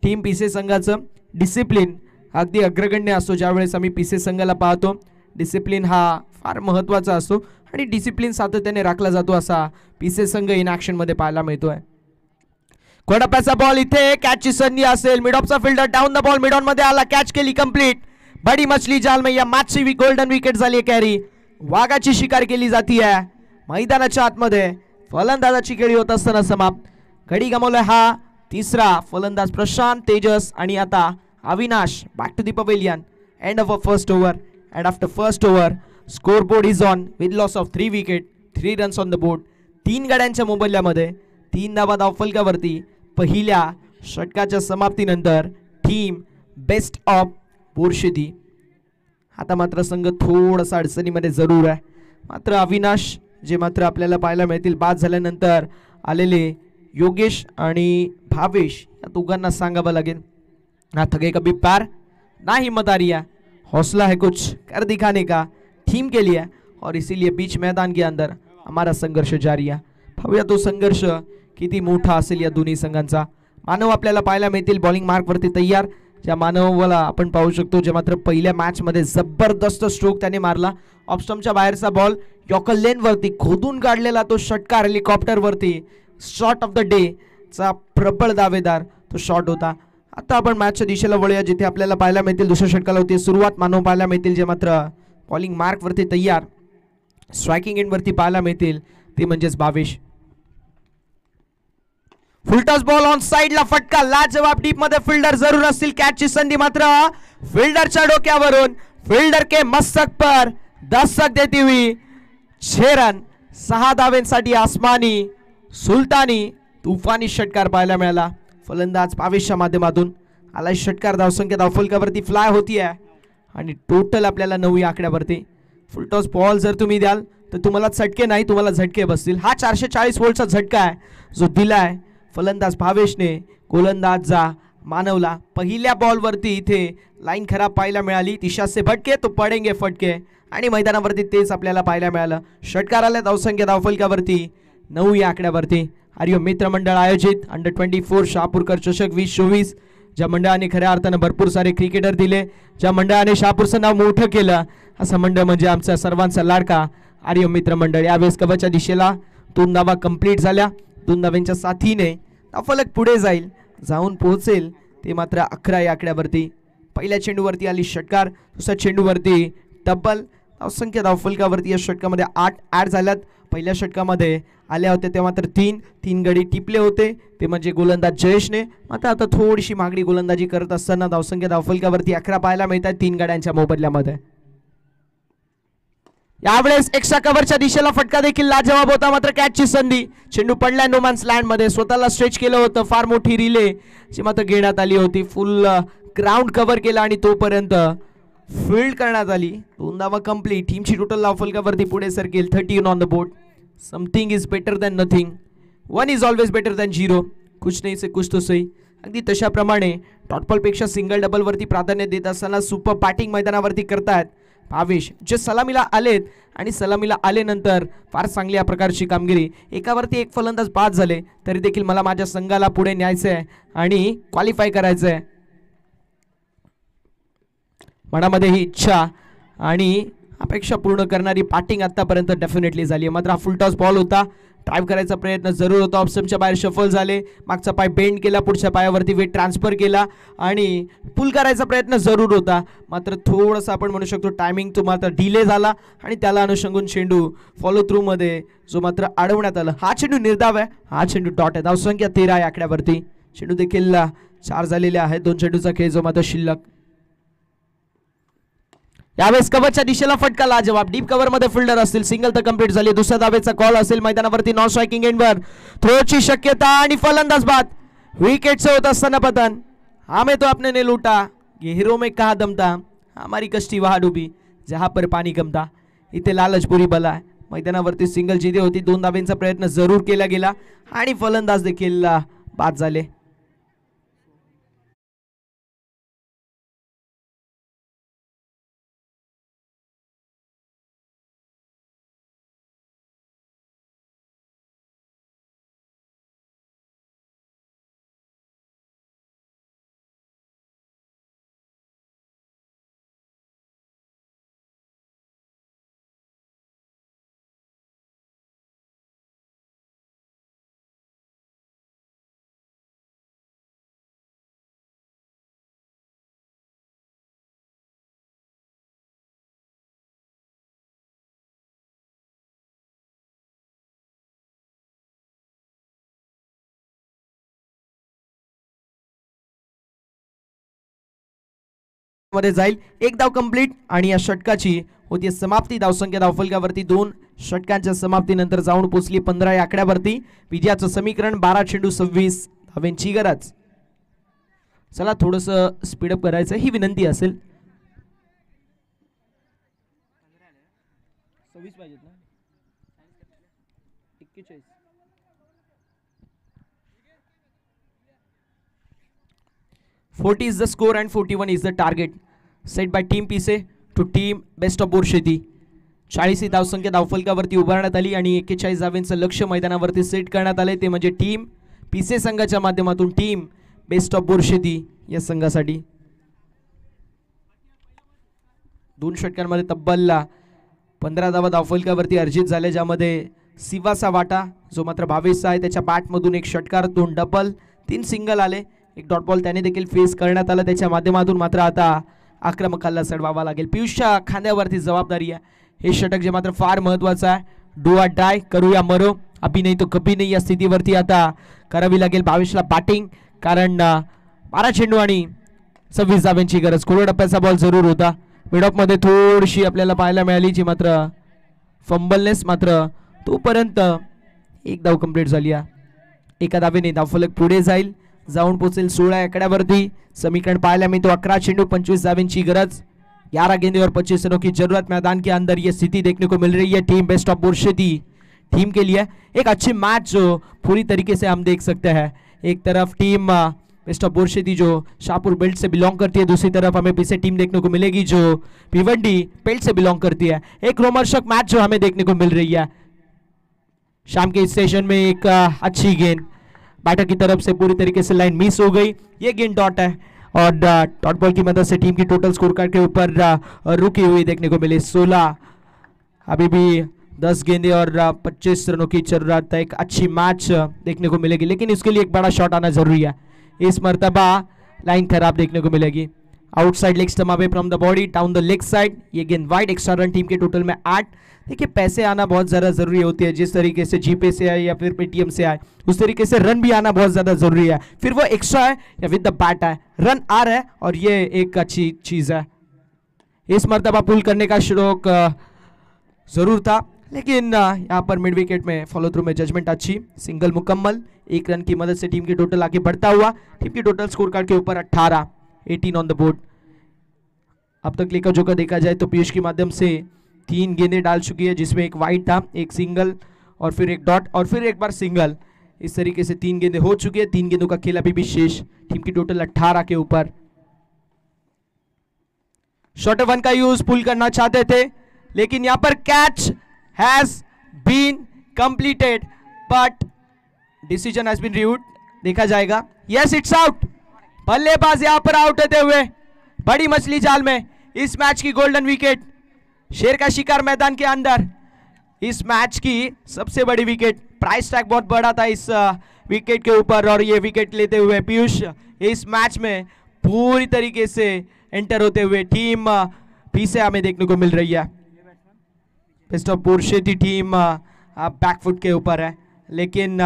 टीम पीसीएस संघाचं डिसिप्लिन अगदी अग्रगण्य असतो. ज्यावेळेस आम्ही पीसीएस संघाला पाहतो डिसिप्लिन हा फार महत्त्वाचा असतो आणि डिसिप्लिन सातत्याने राखला जातो असा पीसीएस संघ इन ॲक्शनमध्ये पाहायला मिळतोय. खोडप्प्याचा बॉल इथे कॅचची संधी असेल. मिड ऑफचा fielder down the ball. Mid on मध्ये आला. कॅच केली कंप्लीट. बडी मछली जाल में या मॅचची गोल्डन विकेट झाली कॅरी. वाघाची शिकार केली जातीये मैदानाच्या आतमध्ये. फलंदाजाची खेळी होत असताना समाप्त. गडी गमावलाय हा तिसरा फलंदाज प्रशांत तेजस आणि आता Avinash. Back to the pavilion. End of a first over and after first over scoreboard is on with loss of 3 wicket, 3 runs on the board. 3 गाड्यांच्या मोबदल्यामध्ये 3 धावा धावफलकावरती. पहिल्या षटकाच्या समाप्तीनंतर टीम बेस्ट ऑफ बोरशेती. आता मात्र संघ थोडासा अडचणीमध्ये जरूर आहे. मात्र अविनाश जे मात्र आपल्याला पाहायला मिळतील बाद झाल्यानंतर आलेले योगेश आणि भावेश या दोघांना सांगावं लागेल ना थके कभी पार ना हिम्मत आ रही है, हौसला है कुछ कर दिखाने का टीम के लिए और इसीलिए बीच मैदान के अंदर हमारा संघर्ष जारी है. पाहूया तो संघर्ष किती मोठा असेल या दोन्ही संघांचा. मानव आपल्याला पाहायला मिळतील बॉलिंग मार्कवरती तयार. ज्या मानवला आपण पाहू शकतो जे मात्र पहिल्या मॅचमध्ये जबरदस्त स्ट्रोक त्याने मारला. ऑफस्टम्पच्या बाहेरचा बॉल यॉर्कर लेनवरती खोदून काढलेला तो षटकार हेलिकॉप्टरवरती शॉट ऑफ द डे चा प्रबळ दावेदार तो शॉट होता. आता आपण मॅचच्या दिशेला वळूया जिथे आपल्याला पाहायला मिळतील दुसऱ्या षटकाला होती सुरुवात. मानव पाहायला मिळतील जे मात्र बॉलिंग मार्कवरती तयार. स्ट्रायकिंग एंडवरती पाहायला मिळतील ते म्हणजेच भावेश. फुलटॉस बॉल ऑन साइडला फटका, लाजवाब डीप मध्ये फिल्डर जरूर असतील. कॅचची संधी मात्र फिल्डरच्या डोक्यावरून, फिल्डर के मस्तक पर दस्तक देती हुई 6 रन. 6 धावेंसाठी आसमानी सुलतानी तुफानी षटकार पाहायला मिळाला. फलंदाज भावेशच्या माध्यमातून आला षटकार. धावसंख्या धावफलकावरती फ्लाय होती आहे आणि टोटल आपल्याला 9 आकड्यावरती. फुलटॉस बॉल जर तुम्ही द्याल तर तुम्हाला चटके नाही, तुम्हाला झटके बसतील. हा 440 वोल्टचा झटका आहे जो दिलाय फलंदाज भावेशने गोलंदाज मानवला. पहिल्या बॉलवरती इथे लाईन खराब पाहायला मिळाली. तिशासे भटके तो पडेंगे फटके आणि मैदानावरती तेच आपल्याला पाहायला मिळालं. षटकार आल्या धावसंख्या धावफलकावरती 9 या आकड्यावरती. हरिओम मित्रमंडळ आयोजित अंडर-24 शहापूरकर चषक 2024, ज्या मंडळाने खऱ्या अर्थानं भरपूर सारे क्रिकेटर दिले, ज्या मंडळाने शहापूरचं नाव मोठं केलं, असं मंडळ म्हणजे आमचा सर्वांचा लाडका हरिओम मित्रमंडळ. यावेळेस कवच्या दिशेला 2 धावा कंप्लीट झाल्या. 2 धाव्यांच्या साथीने धावफलक पुढे जाईल, जाऊन पोहोचेल ते मात्र 11 या आकड्यावरती. पहिल्या चेंडूवरती आली षटकार, दुसऱ्या चेंडूवरती डबल. धावसंख्या धावफलकावरती या षटकामध्ये 8 ॲड झाल्यात. पहिल्या षटकामध्ये आल्या होत्या ते मात्र 3 गडी टिपले होते, ते म्हणजे गोलंदाज जयेशने. मात्र आता थोडीशी मागणी गोलंदाजी करत असताना धावसंख्या धावफलकावरती 11 पाहायला मिळतात 3 गड्यांच्या मोबदल्यामध्ये. यावेळेस एक्स्ट्रा कव्हरच्या दिशेला फटका देखील लाजवाब होता. मात्र कॅचची संधी, चेंडू पडला नोमॅन्स लँड मध्ये. स्वतःला स्ट्रेच केलं होतं, फार मोठी रिले जी मात्र घेण्यात आली होती. फुल ग्राउंड कव्हर केला आणि तोपर्यंत फील्ड करण्यात आली. 2 धावा कंप्लीट. टीमची टोटल धावफलकावरती पुढे सरकेल 13 on the board. Something is better than nothing, 1 is always better than 0. कुछ नाही से कुछ तो सही. अगदी तशाप्रमाणे डॉटबॉलपेक्षा सिंगल डबलवरती प्राधान्य देत असताना सुपर बॅटिंग मैदानावरती करतायत भावेश, जे सलामीला आलेत आणि सलामीला आल्यानंतर फार चांगल्या प्रकारची कामगिरी. एकावरती एक फलंदाज बाद झाले तरी देखील मला माझ्या संघाला पुढे न्यायचं आहे आणि क्वालिफाय करायचं आहे. मनामध्ये ही इच्छा आणि अपेक्षा पूर्ण करणारी बॅटिंग आतापर्यंत डेफिनेटली झाली आहे. मात्र हा फुलटॉस बॉल होता, ड्राईव्ह करायचा प्रयत्न जरूर होता. ऑप्शनच्या बाहेर शफल झाले, मागचा पाय बेंड केला, पुढच्या पायावरती वेट ट्रान्सफर केला आणि पुल करायचा प्रयत्न जरूर होता. मात्र थोडंसं आपण म्हणू शकतो टायमिंग तो मात्र डिले झाला आणि त्याला अनुषंगून चेंडू फॉलो थ्रू मध्ये जो मात्र अडवण्यात आला. हा चेंडू निर्धाव आहे, हा चेंडू डॉट आहे. धावसंख्या 13 या आकड्यावरती. चेंडू देखील 4 झालेले आहेत. 2 चेंडूचा खेळ जो मात्र शिल्लक. यावेळेस कव्हरच्या दिशेला फटका लाजवाब. डीप कव्हर मध्ये फिल्डर असतील. सिंगल तर कंप्लीट झाली. दुसऱ्या धावेचा कॉल असेल. मैदानावरती नॉन स्ट्रायकिंग एंडवर थ्रोची शक्यता आणि फलंदाज बाद. विकेटचं होत असताना पतन. हमें तो आपने ने लूटा, गहिरों में कहा दमता, हमारी कष्टी वहा डुबी, जहां पर पाणी गमता. इथे लालचपुरी बला. मैदानावरती सिंगल जिथे होती. 2 धावेंचा प्रयत्न जरूर केला गेला आणि फलंदाज देखील बाद झाले. मध्ये जाईल. 1 धाव कंप्लीट आणि या षटकाची होती समाप्ती. धावसंख्या धावफलकावरती 2 षटकांच्या समाप्तीनंतर जाऊन पोहोचली 15 या आकड्यावरती. विजयाचं समीकरण 12 चेंडू 26 धावेंची गरज. चला थोडंसं स्पीडअप करायचं ही विनंती असेल. 26 पाहिजेत ना, 41. "40 is the score and 41 is the target set by Team पिसे to Team बेस्ट ऑफ बोरशेती." 40 ही धावसंख्या धावफलकावरती उभारण्यात आली आणि 41 धावेंचं लक्ष्य मैदानावरती सेट करण्यात आले, ते म्हणजे टीम पिसे संघाच्या माध्यमातून टीम बेस्ट ऑफ बोरशेती या संघासाठी. 2 षटकांमध्ये तब्बल 15 धावा धावफलकावरती अर्जित झाले, ज्यामध्ये सिवाचा वाटा जो मात्र 22 आहे. त्याच्या बॅटमधून 1 षटकार, 2 डबल, 3 सिंगल आले, 1 डॉट बॉल त्याने देखील फेस करण्यात आला. त्याच्या माध्यमातून मात्र आता आक्रमकाला चढवावा लागेल. पियुषच्या खांद्यावरती जबाबदारी आहे. हे षटक जे मात्र फार महत्त्वाचं आहे. डू ऑर डाय, करूया मरो, अभी नाही तो कभी नाही या स्थितीवरती आता करावी लागेल भावेशला बॅटिंग, कारण 12 चेंडू आणि 26 धावांची गरज. कोरोड टप्प्याचा बॉल जरूर होता. मिडऑफ मध्ये थोडीशी आपल्याला पाहायला मिळाली, जी मात्र फंबलनेस, मात्र तोपर्यंत एक धाव कंप्लीट झाली आहे. एका धावेने धावफलक पुढे जाईल, जाऊन पोहोचेल 16 आकड्यावरती. समीकरण पाहायला मिळतो 11 चेंडू 25 धावेंची गरज, 11 गेंदे और 25 रनों की जरूरत. मैदान के अंदर ये स्थिति देखने को मिल रही है टीम बेस्ट ऑफ बुर्शेदी टीम के लिए. एक अच्छी मैच जो पूरी तरीके से हम देख सकते हैं. एक तरफ टीम बेस्ट ऑफ बुर्शेदी जो शाहपुर बेल्ट से बिलोंग करती है, दूसरी तरफ हमें पीछे टीम देखने को मिलेगी जो भिवंडी बेल्ट से बिलोंग करती है. एक रोमांचक मैच जो हमें देखने को मिल रही है. शाम के इस सेशन में एक अच्छी गेंद बैटर की तरफ से पूरी तरीके से लाइन मिस हो गई. ये गेंद डॉट है और डॉट बॉल की मदद से टीम की टोटल स्कोर कार्ड के ऊपर रुकी हुई देखने को मिली 16. अभी भी 10 गेंदे और 25 रनों की जरूरत है. एक अच्छी मैच देखने को मिलेगी, लेकिन इसके लिए एक बड़ा शॉट आना जरूरी है. इस मर्तबा लाइन खराब देखने को मिलेगी. Outside leg stump away from the body down the leg side. ये गेंद वाइड, एक्स्ट्रा रन टीम के टोटल में 8. देखिए पैसे आना बहुत ज़्यादा ज़रूरी होती है. जिस तरीके से जीपे से आए या फिर पेटीएम से आए, उस तरीके से रन भी आना बहुत ज़्यादा ज़रूरी है. फिर वो एक्स्ट्रा है या विद द बैट है, रन आ रहा है और ये एक अच्छी चीज़ है. इस मर्तबा पुल करने का शौक ज़रूर था, लेकिन यहाँ पर मिड विकेट में फॉलो थ्रू में जजमेंट अच्छी. सिंगल मुकम्मल, 1 रन की मदद से टीम की टोटल आगे बढ़ता हुआ. टीम की टोटल स्कोर कार्ड के ऊपर 18 ऑन द बोर्ड. अब तक लेकर जो का देखा जाए तो पीयूष के माध्यम से 3 गेंदें डाल चुकी है, जिसमें एक वाइड था, एक सिंगल और फिर एक डॉट और फिर एक बार सिंगल. इस तरीके से 3 गेंदें हो चुकी है. 3 गेंदों का खेल अभी भी शेष. टीम की टोटल 18 के ऊपर. शॉर्टर वन का यूज पुल करना चाहते थे, लेकिन यहां पर catch has been completed but decision has been reviewed. देखा जाएगा. Yes, it's out. बल्लेबाज यहां पर आउट होते हुए बड़ी मछली जाल में. इस मैच की गोल्डन विकेट, शेर का शिकार मैदान के अंदर. इस मैच की सबसे बड़ी विकेट. प्राइस टैग बहुत बड़ा था इस विकेट के ऊपर और ये विकेट लेते हुए पीयूष इस मैच में पूरी तरीके से एंटर होते हुए टीम पीछे हमें देखने को मिल रही है. बेस्ट ऑफ बुर्शेदी टीम बैकफुट के ऊपर है, लेकिन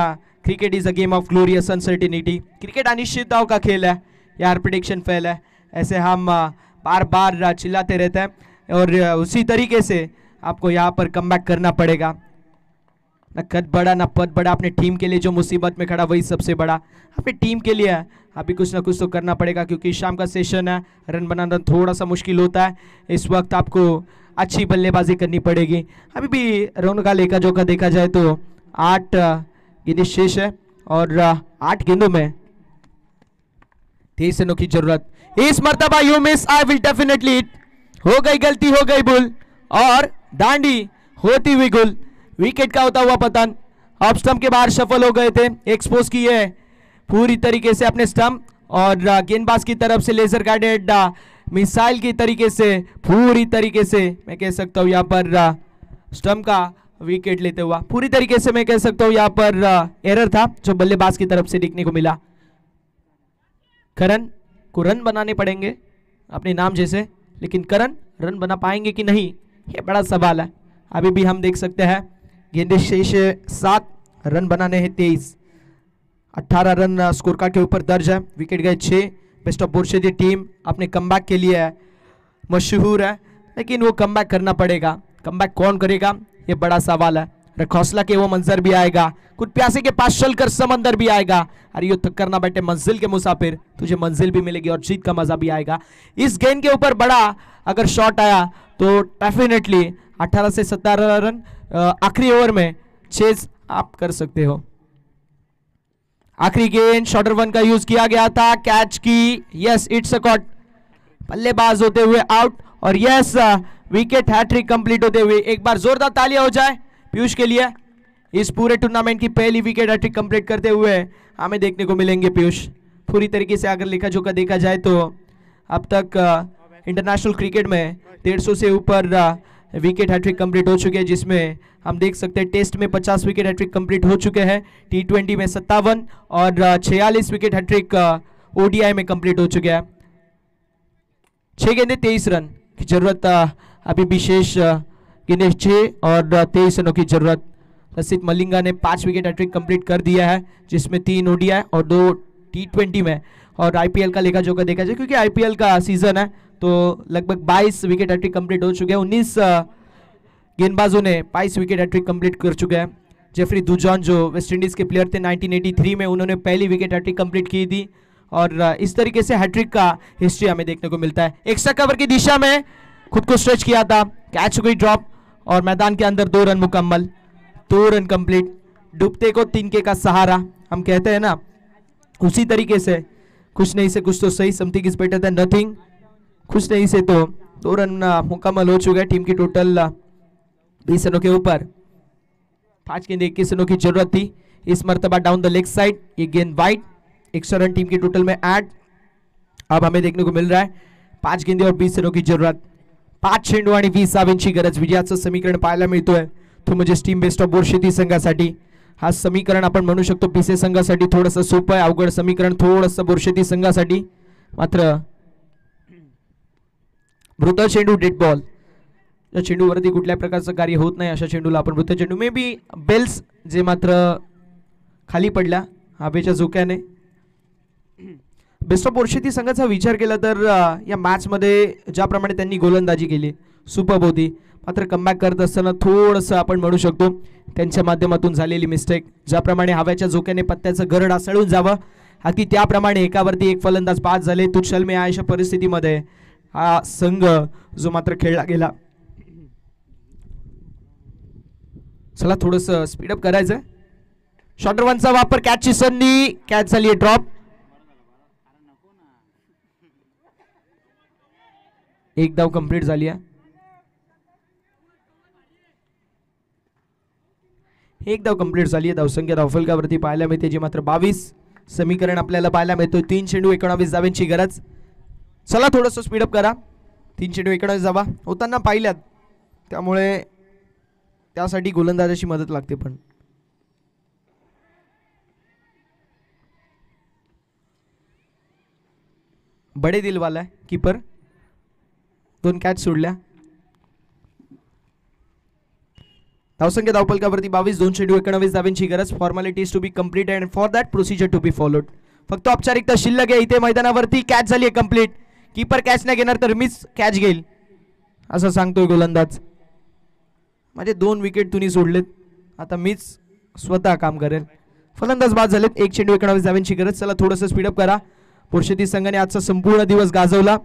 cricket is a game of glorious uncertainty. Cricket अनिश्चितताओं का खेल है. यार प्रेडिक्शन फेल है, ऐसे हम बार बार चिल्लाते रहते हैं और उसी तरीके से आपको यहाँ पर कमबैक करना पड़ेगा. ना कद बड़ा ना पद बड़ा. अपने टीम के लिए जो मुसीबत में खड़ा वही सबसे बड़ा. अपनी टीम के लिए अभी कुछ ना कुछ तो करना पड़ेगा, क्योंकि शाम का सेशन है. रन बनाना थोड़ा सा मुश्किल होता है. इस वक्त आपको अच्छी बल्लेबाजी करनी पड़ेगी. अभी भी रन का लेकर जो का देखा जाए तो 8 गेंदें शेष है और 8 गेंदों में 23 रनों की जरूरत. इस मर्तबा you miss, I will definitely hit. हो गई गलती, हो गई भूल और दांडी होती हुई गुल. विकेट का होता हुआ पतन. ऑफ स्टंप के बाहर सफल हो गए थे. एक्सपोज किए पूरी तरीके से अपने स्टंप और गेंदबाज की तरफ से लेजर गाइडेड मिसाइल की तरीके से पूरी तरीके से मैं कह सकता हूं यहाँ पर स्टंप का विकेट लेते हुआ. पूरी तरीके से मैं कह सकता हूं यहाँ पर एरर था जो बल्लेबाज की तरफ से देखने को मिला. करण को रन बनाने पड़ेंगे अपने नाम जैसे, लेकिन करण रन बना पाएंगे कि नहीं, ये बड़ा सवाल है. अभी भी हम देख सकते हैं गेंदे शेष 7, रन बनाने हैं 23. 18 रन स्कोर कार्ड के ऊपर दर्ज है. विकेट गए 6. बेस्ट ऑफ बुर्शेदी टीम अपने कमबैक के लिए मशहूर है, लेकिन वो कमबैक करना पड़ेगा. कमबैक कौन करेगा, ये बड़ा सवाल है. रखौसला के वो मंजर भी आएगा, कुछ प्यासे के पास चलकर समंदर भी आएगा. अरे युद्ध करना बैठे मंजिल के मुसाफिर, तुझे मंजिल भी मिलेगी और जीत का मजा भी आएगा. इस गेंद के ऊपर बड़ा अगर शॉट आया तो डेफिनेटली 18 से 17 रन आखिरी ओवर में चेज आप कर सकते हो. आखिरी गेंद शॉर्टर वन का यूज किया गया था. कैच की, यस, इट्स अ कॉट. बल्लेबाज होते हुए आउट और यस विकेट हैट्रिक कंप्लीट होते हुए. एक बार जोरदार तालियां हो जाए पीयूष के लिए. इस पूरे टूर्नामेंट की पहली विकेट हैट्रिक कंप्लीट करते हुए हमें देखने को मिलेंगे पीयूष. पूरी तरीके से अगर लिखा जोखा देखा जाए तो अब तक इंटरनेशनल क्रिकेट में 150 से ऊपर विकेट हैट्रिक कंप्लीट हो चुके हैं, जिसमें हम देख सकते हैं टेस्ट में 50 विकेट हैट्रिक कंप्लीट हो चुके हैं. T20 में 57 और 46 विकेट हैट्रिक ODI में कंप्लीट हो चुके हैं. 6 गेंदे 23 रन की जरूरत. अभी विशेष गेंदे 6 और 23 रनों की जरूरत. लसित मलिंगा ने 5 विकेट हैट्रिक कंप्लीट कर दिया है, जिसमें 3 ओडीआई और 2 T20 में। और आईपीएल का लेखा जोखा देखा जाए, क्योंकि आईपीएल का सीजन है, तो लगभग 22 विकेट हैट्रिक कंप्लीट हो चुके हैं। 19 गेंदबाजों ने 22 विकेट हैट्रिक कंप्लीट कर चुके हैं। जेफरी दुजॉन जो वेस्ट इंडीज के प्लेयर थे 1983 में, उन्होंने पहली विकेट हैट्रिक कंप्लीट की थी। और इस तरीके से हैट्रिक का हिस्ट्री हमें देखने को मिलता है। एक्स्ट्रा कवर की दिशा में खुद को स्ट्रेच किया था, कैच हुई ड्रॉप और मैदान के अंदर 2 रन मुकम्मल, 2 रन कंप्लीट। डूबते को तिनके का सहारा हम कहते हैं ना, उसी तरीके से कुछ नहीं से कुछ तो सही, something is better than nothing. कुछ नहीं से तो 2 रन मुकम्मल हो चुका है। टीम की टोटल 20 रनों के ऊपर 5 गेंद 21 रनों की जरूरत थी। इस मर्तबा डाउन द लेग साइड, ये गेंद वाइड, 100 रन टीम की टोटल में ऐड अब हमें देखने को मिल रहा है। 5 गेंदे और 20 रनों की जरूरत, 5 चेंडू आणि 20 धावांची गरज, विजयाचं समीकरण पाहायला मिळतोय तो म्हणजे टीम बेस्ट ऑफ बोरशेती संघासाठी। हा समीकरण आपण म्हणू शकतो पिसे संघासाठी थोडंसं सोपं आहे, अवघड समीकरण थोडंसं बोरशेती संघासाठी मात्र मृत चेंडू डेड बॉल, या चेंडूवरती कुठल्या प्रकारचं कार्य होत नाही, अशा चेंडूला आपण मृत चेंडू मे बी बेल्स जे मात्र खाली पडल्या हवेच्या झोक्याने। बेस्ट ऑफ बोरशेती संघाचा विचार केला तर या मॅचमध्ये ज्याप्रमाणे त्यांनी गोलंदाजी केली सुपर्ब होती, मात्र कमबॅक करत असताना थोडंसं आपण म्हणू शकतो त्यांच्या माध्यमातून झालेली मिस्टेक, ज्याप्रमाणे हव्याच्या झोक्याने पत्त्याचं गरड आसळून जावं अगदी त्याप्रमाणे एकावरती एक फलंदाज बाद झाले। तुच्छल में अशा परिस्थितीमध्ये हा संघ जो मात्र खेळला गेला। चला थोडंसं स्पीडअप करायचंय। शॉर्टर वनचा वापर, कॅचची संधी, कॅच झाली ड्रॉप, एक धाव कंप्लीट झाली आहे। एक धाव कंप्लीट झाली आहे। धावसंख्या धावफलकावरती पाहायला मिळते जी मात्र 22, समीकरण आपल्याला पाहायला मिळतो 3 चेंडू 19 धावांची गरज। चला थोडंसं स्पीडअप करा, 3 चेंडू 19 धावा होताना पाहिल्यात, त्यामुळे त्यासाठी गोलंदाजाची मदत लागते। पण बडे दिलवाला आहे कीपर, 2 कॅच सोडल्या। धावसंख्या धावफलकावरती 22, 2 चेंडू 19 धावांची गरज। Formalities to be complete and for that procedure to be followed, फक्त औपचारिकता शिल्लक आहे इथे मैदानावरती। कॅच झाली आहे कंप्लीट, कीपर कॅच नाही घेणार तर मिस कॅच घेईल असं सांगतोय गोलंदाज। म्हणजे 2 विकेट तुम्ही सोडलेत, आता मीच स्वतः काम करेल। फलंदाज बाद झालेत, 1 चेंडू 19 धावांची गरज। चला थोडंसं स्पीडअप करा। बोरशेती संघाने आजचा संपूर्ण दिवस गाजवला।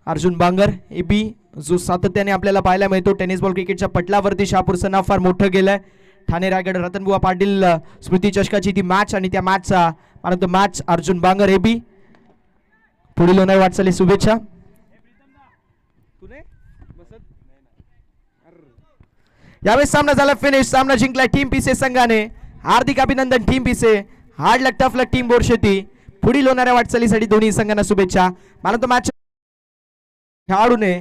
अर्जुन बांगर एबी जो सातत्याने आपल्याला पाहायला मिळतो टेनिस बॉल क्रिकेटच्या पटलावरती शहापूरचं नाव फार मोठं केलंय। ठाणे रायगड रतनबुवा पाटील स्मृती चषकाची ती मॅच आणि त्या मॅचचा man of the match Arjun Bangar AB. पुढील होणारी वाटचाली शुभेच्छा। यावेळी सामना झाला फिनिश, सामना जिंकला टीम पीसे संघाने। हार्दिक अभिनंदन टीम पीसे, हार्ड लक टफ लक टीम बोरशेती। पुढील होणाऱ्या वाटचालीसाठी दोन्ही संघांना शुभेच्छा। मॅन ऑफ द मॅच खेळाडूने